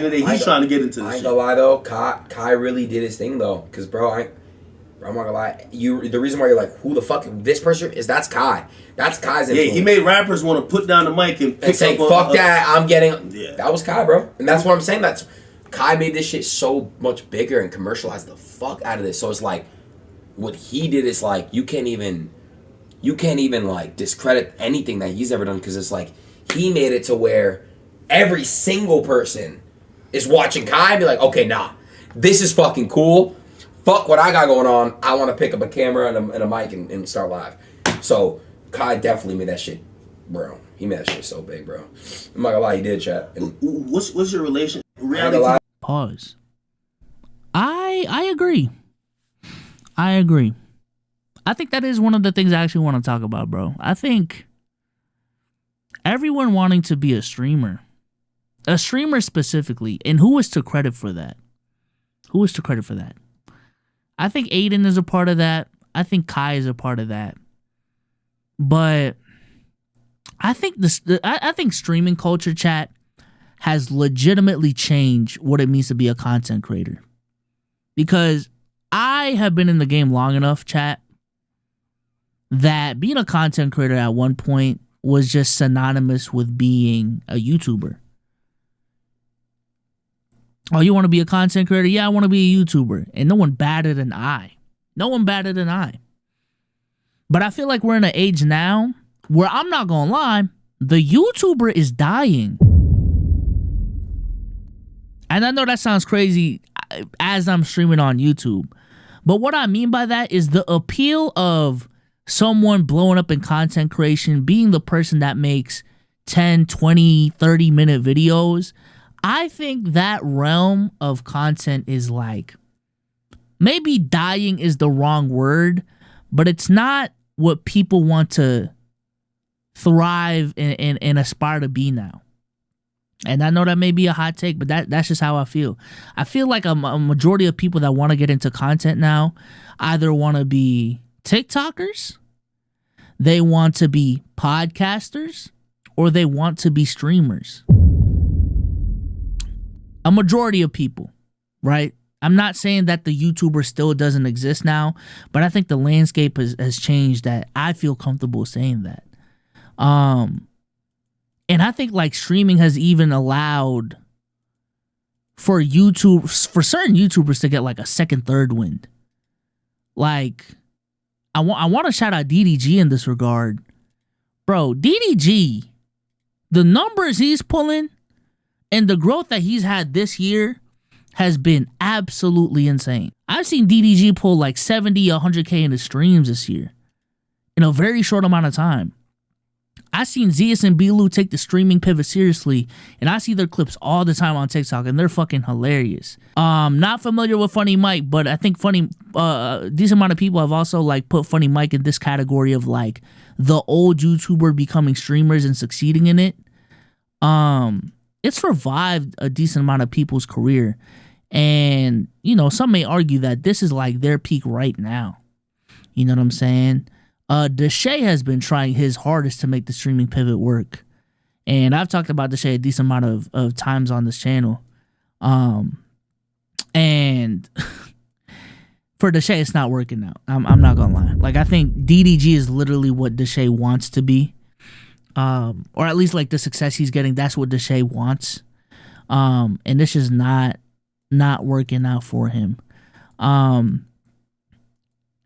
in the day, he's trying to get into this shit. I ain't gonna lie though, Kai really did his thing though, cause bro, I'm not gonna lie. The reason why you're like, who the fuck this person is? That's Kai. That's Kai's influence. Yeah, he made rappers want to put down the mic and say, fuck that. I'm getting. Yeah. That was Kai, bro, and that's what I'm saying. That's Kai made this shit so much bigger and commercialized the fuck out of this. So it's like, what he did is like, you can't even like discredit anything that he's ever done, because it's like he made it to where every single person is watching Kai and be like, okay, nah, this is fucking cool. Fuck what I got going on. I want to pick up a camera and a mic and start live. So Kai definitely made that shit, bro. He made that shit so big, bro. I'm not gonna lie, he did, chat. What's your relation? Pause. I agree. I think that is one of the things I actually want to talk about, bro. I think everyone wanting to be a streamer specifically, and who is to credit for that? I think Aiden is a part of that. I think Kai is a part of that. But I think I think streaming culture, chat, has legitimately changed what it means to be a content creator. Because I have been in the game long enough, chat, that being a content creator at one point was just synonymous with being a YouTuber. Oh, you want to be a content creator? Yeah, I want to be a YouTuber. And no one batted an eye. But I feel like we're in an age now where, I'm not going to lie, the YouTuber is dying. And I know that sounds crazy as I'm streaming on YouTube. But what I mean by that is the appeal of someone blowing up in content creation, being the person that makes 10, 20, 30-minute videos. I think that realm of content is like, maybe dying is the wrong word, but it's not what people want to thrive and aspire to be now. And I know that may be a hot take, but that's just how I feel. I feel like a majority of people that want to get into content now either want to be TikTokers, they want to be podcasters, or they want to be streamers. A majority of people, right? I'm not saying that the YouTuber still doesn't exist now, but I think the landscape has changed, that I feel comfortable saying that. And I think like streaming has even allowed for certain YouTubers to get like a second, third wind. Like, I want to shout out DDG in this regard. Bro, DDG, the numbers he's pulling and the growth that he's had this year has been absolutely insane. I've seen DDG pull like 70, 100K into streams this year in a very short amount of time. I've seen Zeus and Bilu take the streaming pivot seriously, and I see their clips all the time on TikTok, and they're fucking hilarious. Not familiar with Funny Mike, but I think decent amount of people have also like put Funny Mike in this category of like the old YouTuber becoming streamers and succeeding in it. It's revived a decent amount of people's career, and you know, some may argue that this is like their peak right now. You know what I'm saying? Deshae has been trying his hardest to make the streaming pivot work. And I've talked about Deshae a decent amount of times on this channel. And for Deshae, it's not working out. I'm not gonna lie. Like, I think DDG is literally what Deshae wants to be. Or at least like the success he's getting, that's what Deshae wants. And this is not working out for him.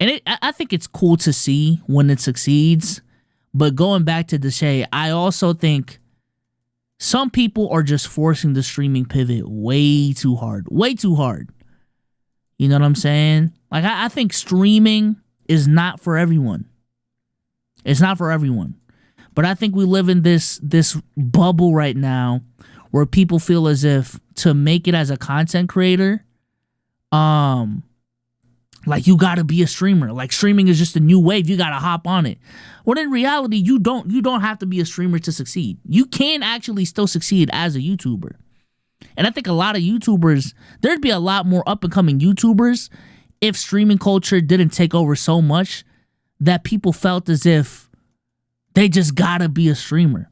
And I think it's cool to see when it succeeds. But going back to Deshae, I also think some people are just forcing the streaming pivot way too hard. Way too hard. You know what I'm saying? Like, I think streaming is not for everyone. It's not for everyone. But I think we live in this bubble right now where people feel as if to make it as a content creator, like you gotta be a streamer. Like streaming is just a new wave. You gotta hop on it. When in reality, you don't have to be a streamer to succeed. You can actually still succeed as a YouTuber. And I think a lot of YouTubers, there'd be a lot more up and coming YouTubers if streaming culture didn't take over so much that people felt as if they just gotta be a streamer.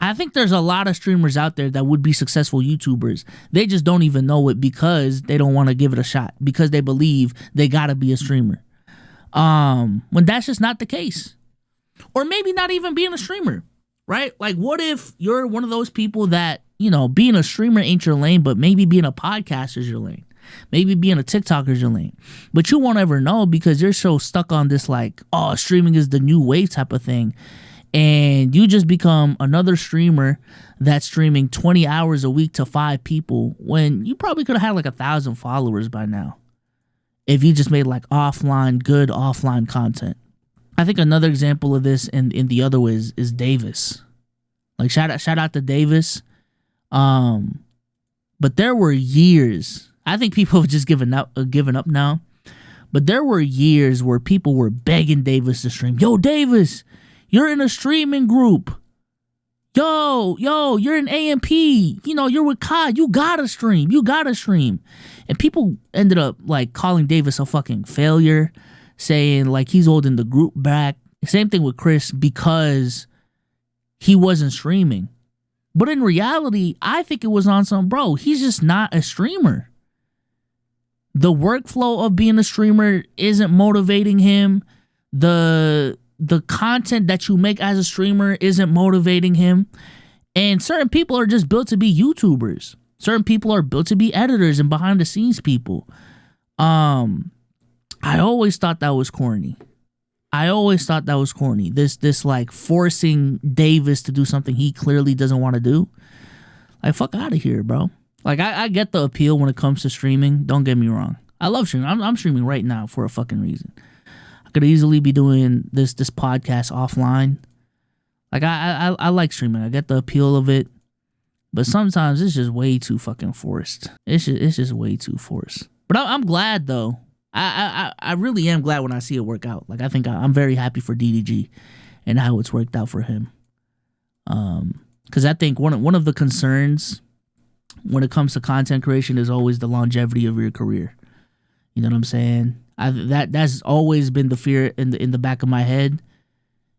I think there's a lot of streamers out there that would be successful YouTubers. They just don't even know it because they don't want to give it a shot, because they believe they gotta be a streamer. When that's just not the case. Or maybe not even being a streamer, right? Like, what if you're one of those people that, you know, being a streamer ain't your lane, but maybe being a podcaster is your lane. Maybe being a TikToker is your lane. But you won't ever know because you're so stuck on this, like, oh, streaming is the new wave type of thing. And you just become another streamer that's streaming 20 hours a week to 5 people when you probably could have had like 1,000 followers by now if you just made like good offline content. I think another example of this in the other way is Davis. Like, shout out to Davis. But there were years, I think people have just given up now. But there were years where people were begging Davis to stream. Yo, Davis, you're in a streaming group. Yo, you're in AMP. You know, you're with Kai. You gotta stream. And people ended up like calling Davis a fucking failure, saying like he's holding the group back. Same thing with Chris, because he wasn't streaming. But in reality, I think it was on some, bro, he's just not a streamer. The workflow of being a streamer isn't motivating him. The content that you make as a streamer isn't motivating him. And certain people are just built to be YouTubers. Certain people are built to be editors and behind the scenes people. I always thought that was corny. This like forcing Davis to do something he clearly doesn't want to do. Like, fuck out of here, bro. Like, I get the appeal when it comes to streaming. Don't get me wrong. I love streaming. I'm streaming right now for a fucking reason. I could easily be doing this podcast offline. Like, I like streaming. I get the appeal of it. But sometimes it's just way too fucking forced. It's just way too forced. But I'm glad, though. I really am glad when I see it work out. Like, I think I'm very happy for DDG and how it's worked out for him. Because I think one of the concerns when it comes to content creation is always the longevity of your career. You know what I'm saying? That's always been the fear in the back of my head.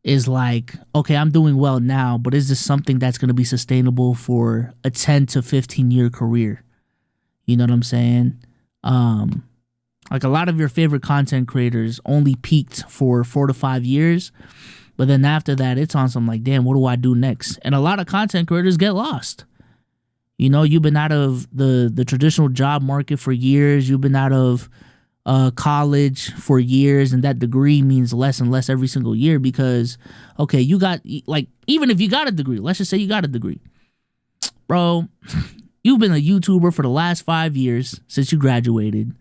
Is like, okay, I'm doing well now, but is this something that's going to be sustainable for a 10 to 15 year career? You know what I'm saying? Like, a lot of your favorite content creators only peaked for 4 to 5 years, but then after that, it's on some like, damn, what do I do next? And a lot of content creators get lost. You know, you've been out of the traditional job market for years. You've been out of college for years, and that degree means less and less every single year because, okay, you got, like, even if you got a degree, let's just say you got a degree. Bro, you've been a YouTuber for the last 5 years since you graduated.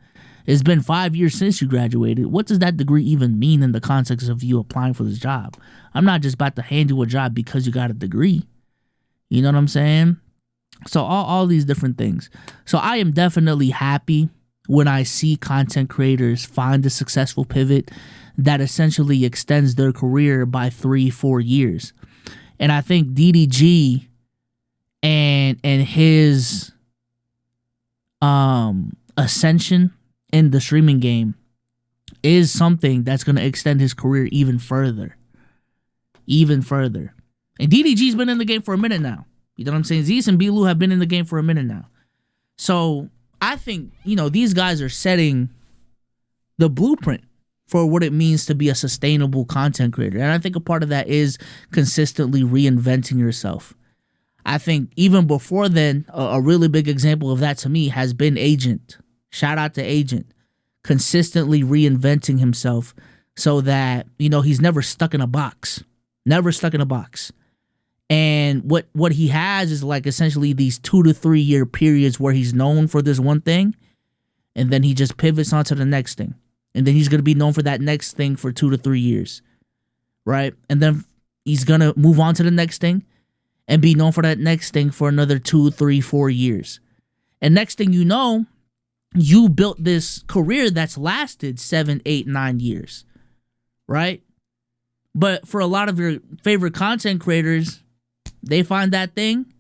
It's been 5 years since you graduated. What does that degree even mean in the context of you applying for this job? I'm not just about to hand you a job because you got a degree. You know what I'm saying? So all these different things. So I am definitely happy when I see content creators find a successful pivot that essentially extends their career by 3-4 years. And I think DDG and his ascension in the streaming game is something that's going to extend his career even further. And DDG's been in the game for a minute now. You know what I'm saying? Zeus and Bilu have been in the game for a minute now. So I think, you know, these guys are setting the blueprint for what it means to be a sustainable content creator. And I think a part of that is consistently reinventing yourself. I think even before then, a really big example of that to me has been Agent. Shout out to Agent. Consistently reinventing himself so that, you know, he's never stuck in a box. And what he has is like essentially these 2 to 3 year periods where he's known for this one thing, and then he just pivots onto the next thing. And then he's going to be known for that next thing for 2 to 3 years, right? And then he's going to move on to the next thing and be known for that next thing for another 2, 3, 4 years. And next thing you know, you built this career that's lasted 7, 8, 9 years, right? But for a lot of your favorite content creators, they find that thing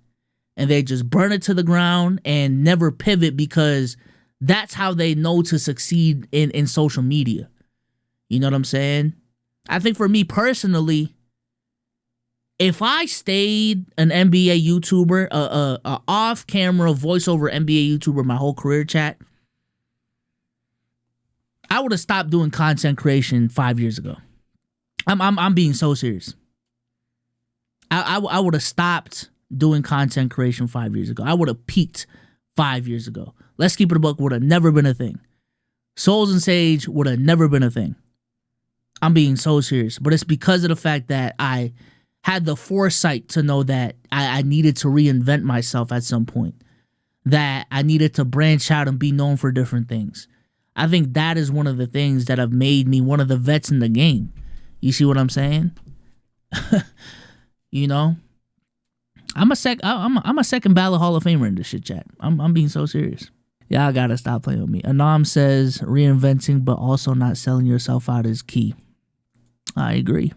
and they just burn it to the ground and never pivot because that's how they know to succeed in social media. You know what I'm saying? I think for me personally, if I stayed an NBA YouTuber, a off-camera voiceover NBA YouTuber my whole career, chat, I would have stopped doing content creation 5 years ago. I'm being so serious. I would have stopped doing content creation 5 years ago. I would have peaked 5 years ago. Let's Keep It a Buck would have never been a thing. Souls and Sage would have never been a thing. I'm being so serious. But it's because of the fact that I had the foresight to know that I needed to reinvent myself at some point. That I needed to branch out and be known for different things. I think that is one of the things that have made me one of the vets in the game. You see what I'm saying? You know? I'm a second ballot Hall of Famer in this shit, chat. I'm being so serious. Y'all gotta stop playing with me. Anam says reinventing but also not selling yourself out is key. I agree.